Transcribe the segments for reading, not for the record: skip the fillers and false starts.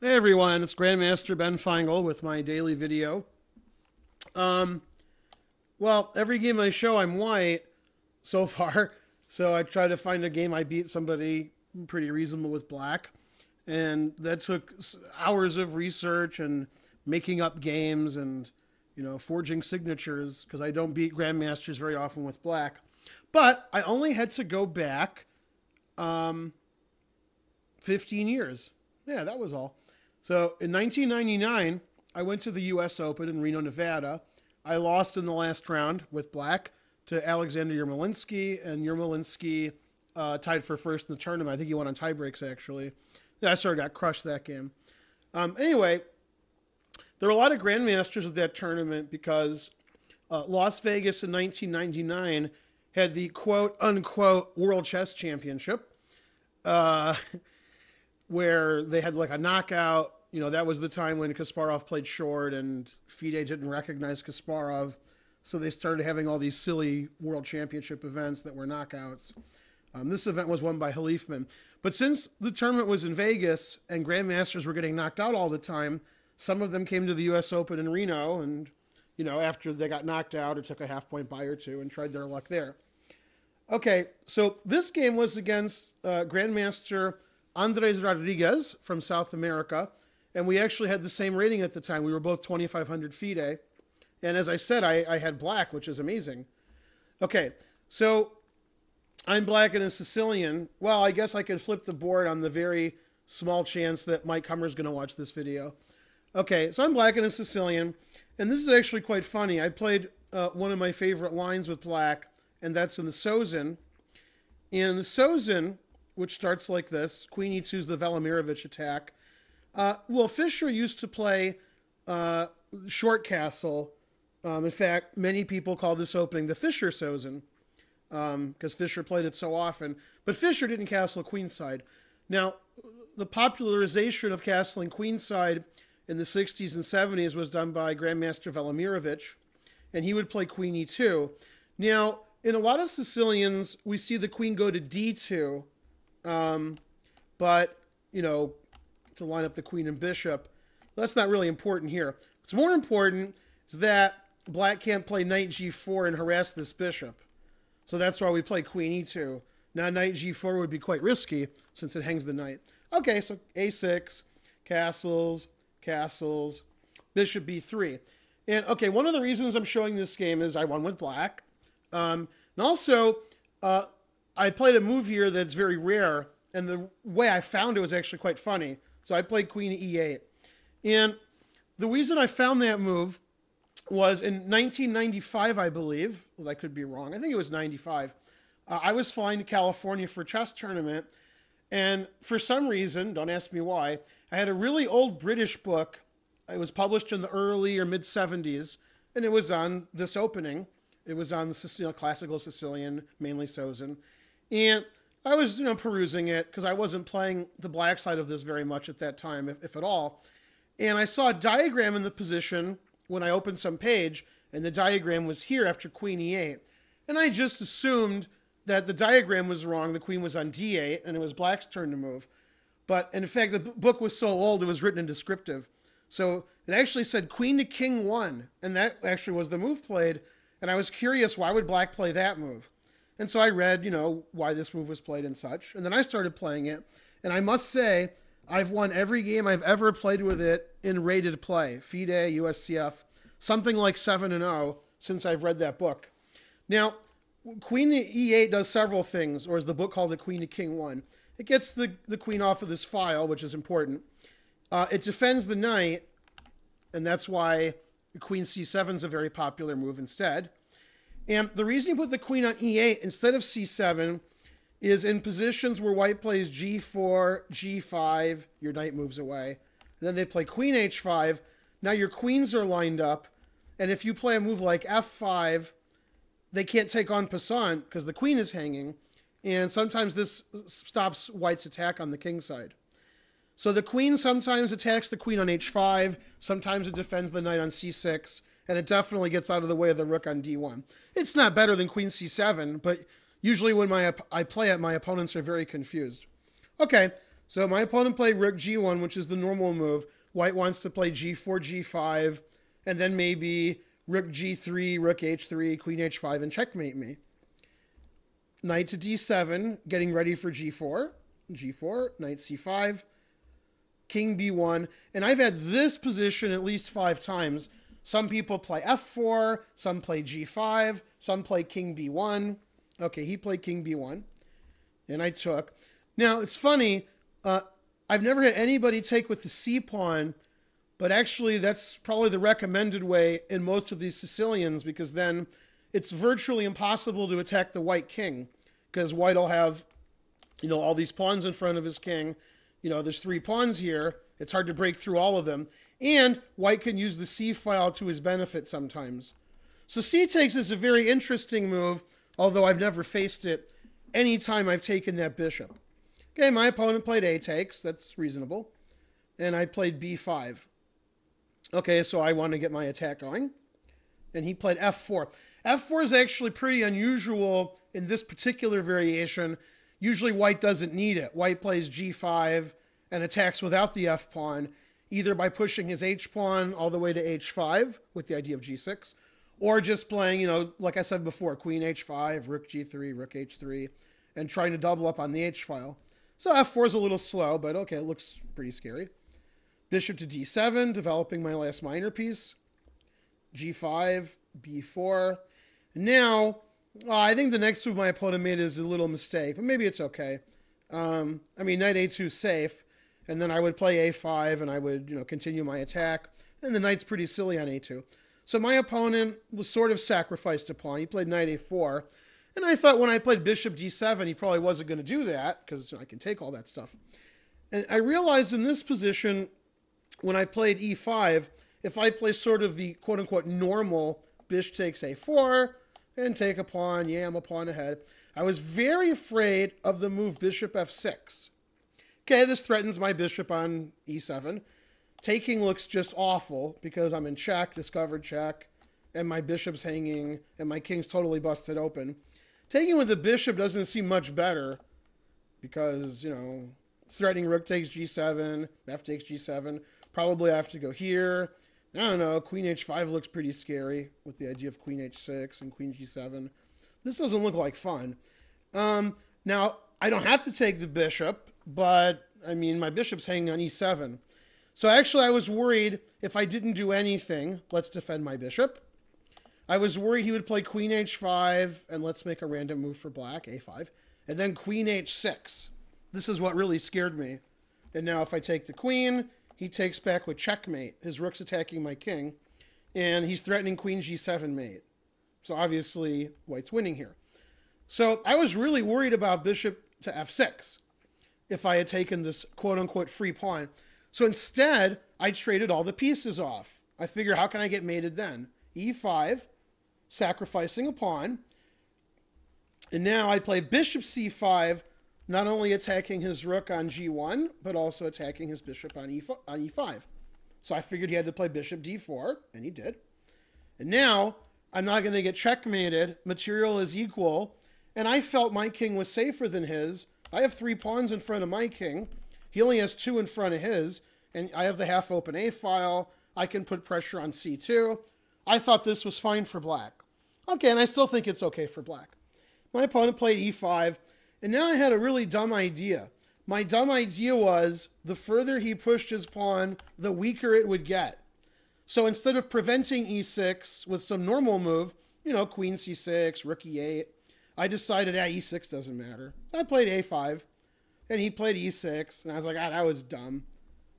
Hey everyone, it's Grandmaster Ben Finegold with my daily video. Well, every game I show I'm white so far, so I try to find a game I beat somebody pretty reasonable with black. And that took hours of research and making up games and, forging signatures because I don't beat Grandmasters very often with black. But I only had to go back 15 years. Yeah, that was all. So in 1999, I went to the U.S. Open in Reno, Nevada. I lost in the last round with black to Alexander Yermolinsky, and Yermolinsky tied for first in the tournament. I think he won on tie breaks, actually. Yeah, I sort of got crushed that game. Anyway, there were a lot of grandmasters at that tournament because Las Vegas in 1999 had the quote-unquote World Chess Championship, where they had like a knockout. That was the time when Kasparov played short and FIDE didn't recognize Kasparov. So they started having all these silly world championship events that were knockouts. This event was won by Halifman. But since the tournament was in Vegas and grandmasters were getting knocked out all the time, some of them came to the U.S. Open in Reno and, after they got knocked out or took a half-point bye or two and tried their luck there. Okay, so this game was against Grandmaster Andres Rodriguez from South America, and we actually had the same rating at the time. We were both 2,500 FIDE, and as I said, I had black, which is amazing. Okay, so I'm black and a Sicilian. Well, I guess I can flip the board on the very small chance that Mike Hummer's going to watch this video. Okay, so I'm black and a Sicilian, and this is actually quite funny. I played one of my favorite lines with black, and that's in the Sozin. In the Sozin, which starts like this, Queen E2 is the Velimirovich attack. Fischer used to play short castle. In fact, many people call this opening the Fischer Sozin because Fischer played it so often. But Fischer didn't castle queenside. Now, the popularization of castling queenside in the 60s and 70s was done by Grandmaster Velimirovich, and he would play Queen E2. Now, in a lot of Sicilians, we see the queen go to D2, but, to line up the queen and bishop. That's not really important here. What's more important is that black can't play knight G4 and harass this bishop. So that's why we play queen E2. Now knight G4 would be quite risky since it hangs the knight. Okay, so A6, castles, bishop B3. And okay, one of the reasons I'm showing this game is I won with black. And also, I played a move here that's very rare, and the way I found it was actually quite funny. So I played Queen E8. And the reason I found that move was in 1995, I believe. Well, I could be wrong. I think it was 95. I was flying to California for a chess tournament, and for some reason, don't ask me why, I had a really old British book. It was published in the early or mid-70s, and it was on this opening. It was on the classical Sicilian, mainly Sozin. And I was, perusing it because I wasn't playing the black side of this very much at that time, if at all. And I saw a diagram in the position when I opened some page, and the diagram was here after Queen E8. And I just assumed that the diagram was wrong. The queen was on D8, and it was black's turn to move. But in fact, the book was so old, it was written in descriptive. So it actually said Queen to King 1, and that actually was the move played. And I was curious, why would black play that move? And so I read, why this move was played and such. And then I started playing it. And I must say, I've won every game I've ever played with it in rated play. FIDE, USCF, something like 7-0 since I've read that book. Now, Queen to E8 does several things, or as the book called it, Queen to King 1. It gets the queen off of this file, which is important. It defends the knight, and that's why Queen C7 is a very popular move instead. And the reason you put the queen on E8 instead of C7 is in positions where white plays G4, G5, your knight moves away. And then they play Queen H5. Now your queens are lined up. And if you play a move like F5, they can't take on passant because the queen is hanging. And sometimes this stops white's attack on the king side. So the queen sometimes attacks the queen on H5. Sometimes it defends the knight on C6. And it definitely gets out of the way of the rook on D1. It's not better than Queen C7, but usually when I play it, my opponents are very confused. Okay, So my opponent played rook g1, which is the normal move. White wants to play g4, g5, and then maybe rook g3, rook h3, queen h5, and checkmate me. Knight to d7, getting ready for g4. G4, knight c5, king b1. And I've had this position at least 5 times. Some people play f4, some play g5, some play king b1. Okay, he played king b1, and I took. Now, it's funny, I've never had anybody take with the c-pawn, but actually that's probably the recommended way in most of these Sicilians, because then it's virtually impossible to attack the white king, because white will have, all these pawns in front of his king. There's 3 pawns here. It's hard to break through all of them. And white can use the c-file to his benefit sometimes. So c takes is a very interesting move, although I've never faced it any time I've taken that bishop. Okay, my opponent played a takes. That's reasonable. And I played b5. Okay, so I want to get my attack going. And he played f4. f4 is actually pretty unusual in this particular variation. Usually white doesn't need it. White plays g5 and attacks without the f-pawn, either by pushing his h-pawn all the way to h5 with the idea of g6, or just playing, like I said before, queen h5, rook g3, rook h3, and trying to double up on the h-file. So f4 is a little slow, but okay, it looks pretty scary. Bishop to d7, developing my last minor piece. g5, b4. Now, I think the next move my opponent made is a little mistake, but maybe it's okay. Knight a2 is safe, and then I would play a5, and I would, continue my attack. And the knight's pretty silly on a2. So my opponent was sort of sacrificed a pawn. He played knight a4. And I thought when I played bishop d7, he probably wasn't going to do that, because I can take all that stuff. And I realized in this position, when I played e5, if I play sort of the quote-unquote normal bishop takes a4 and take a pawn, I'm a pawn ahead, I was very afraid of the move bishop f6. Okay, this threatens my bishop on e7. Taking looks just awful because I'm in check, discovered check, and my bishop's hanging, and my king's totally busted open. Taking with the bishop doesn't seem much better because, threatening rook takes g7, f takes g7. Probably I have to go here. I don't know, queen h5 looks pretty scary with the idea of queen h6 and queen g7. This doesn't look like fun. Now, I don't have to take the bishop, but, my bishop's hanging on e7. So actually I was worried if I didn't do anything, let's defend my bishop. I was worried he would play queen h5, and let's make a random move for black, a5, and then queen h6. This is what really scared me. And now if I take the queen, he takes back with checkmate. His rook's attacking my king, and he's threatening queen g7 mate. So obviously white's winning here. So I was really worried about bishop to f6 if I had taken this quote-unquote free pawn. So instead, I traded all the pieces off. I figure, how can I get mated then? e5, sacrificing a pawn. And now I play bishop c5, not only attacking his rook on g1, but also attacking his bishop on e5. So I figured he had to play bishop d4, and he did. And now I'm not going to get checkmated. Material is equal. And I felt my king was safer than his. I have 3 pawns in front of my king. He only has 2 in front of his. And I have the half-open a-file. I can put pressure on c2. I thought this was fine for black. Okay, and I still think it's okay for black. My opponent played e5. And now I had a really dumb idea. My dumb idea was the further he pushed his pawn, the weaker it would get. So instead of preventing e6 with some normal move, queen c6, rook e8, I decided, e6 doesn't matter. I played a5, and he played e6, and I was like, that was dumb.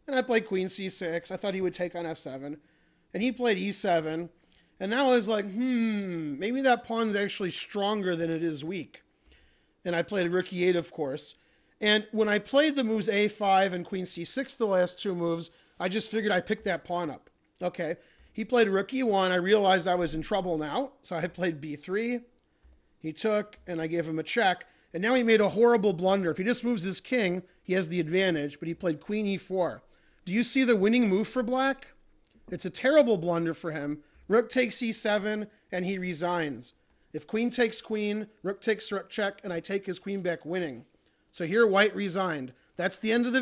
And I played queen c6. I thought he would take on f7, and he played e7. And now I was like, maybe that pawn's actually stronger than it is weak. And I played rook e8, of course. And when I played the moves a5 and queen c6, the last 2 moves, I just figured I'd pick that pawn up. Okay, he played rook e1. I realized I was in trouble now, so I played b3. He took, and I gave him a check. And now he made a horrible blunder. If he just moves his king, he has the advantage, but he played queen e4. Do you see the winning move for black? It's a terrible blunder for him. Rook takes e7, and he resigns. If queen takes queen, rook takes rook check, and I take his queen back winning. So here white resigned. That's the end of the video.